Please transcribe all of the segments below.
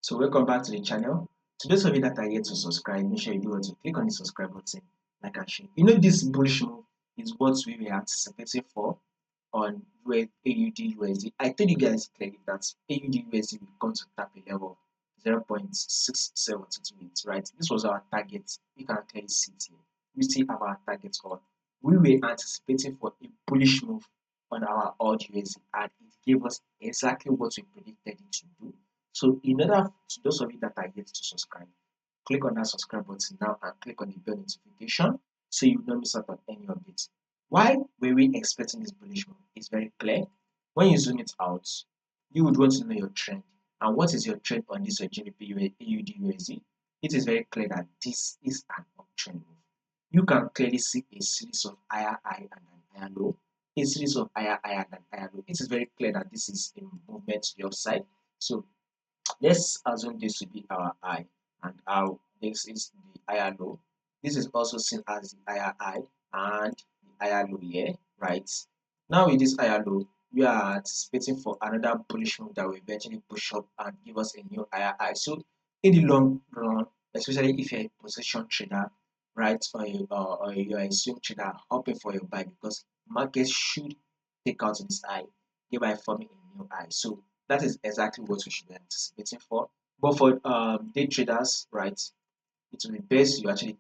So welcome back to the channel. To those of you that are yet to subscribe, make sure you do what to click on the subscribe button, like and share. You know this bullish move is what we were anticipating for on AUD USD. I told you guys clearly that AUD USD will come to tap a level 0.6728, right? This was our target. You can clearly see it here. We still have our target on. We were anticipating for a bullish move on our AUD USD, and it gave us exactly what we predicted it to do. So in order to those of you that are yet to subscribe, click on that subscribe button now and click on the bell notification so you don't miss out on any updates. Why were we expecting this bullish move? It's very clear. When you zoom it out, you would want to know your trend. And what is your trend on this GBP AUD USD? It is very clear that this is an uptrend move. You can clearly see a series of higher high and an higher low, a series of higher high and an higher low. It is very clear that this is a movement to the upside. So let's assume this to be our high and our this is the higher low. This is also seen as the higher high and the higher low here, right? Now with this higher low, we are anticipating for another bullish move that will eventually push up and give us a new higher high. So in the long run, especially if you're a position trader, right, or you're a swing trader, hoping for your buy because market should take out this high, thereby forming a new high. So that is exactly what we should be anticipating for. But for day traders, right, it will be best you actually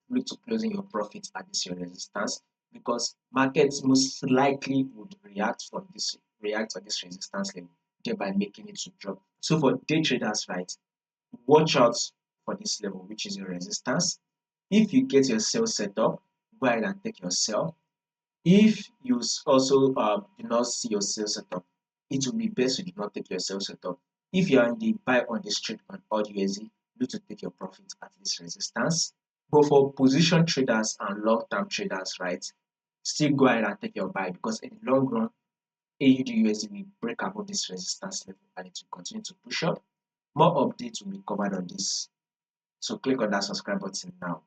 look to closing your profits at this your resistance because markets most likely would react on this resistance level, thereby making it to drop. So for day traders, right, watch out for this level, which is your resistance. If you get your sell set up, go ahead and take your sell. If you also do not see your sales setup, it will be best you do not take your sales setup. If you are in the buy on the street on AUDUSD, do to take your profit at this resistance. But for position traders and long-term traders, right, still go ahead and take your buy because in the long run, AUDUSD will break above this resistance level and it will continue to push up. More updates will be covered on this. So click on that subscribe button now.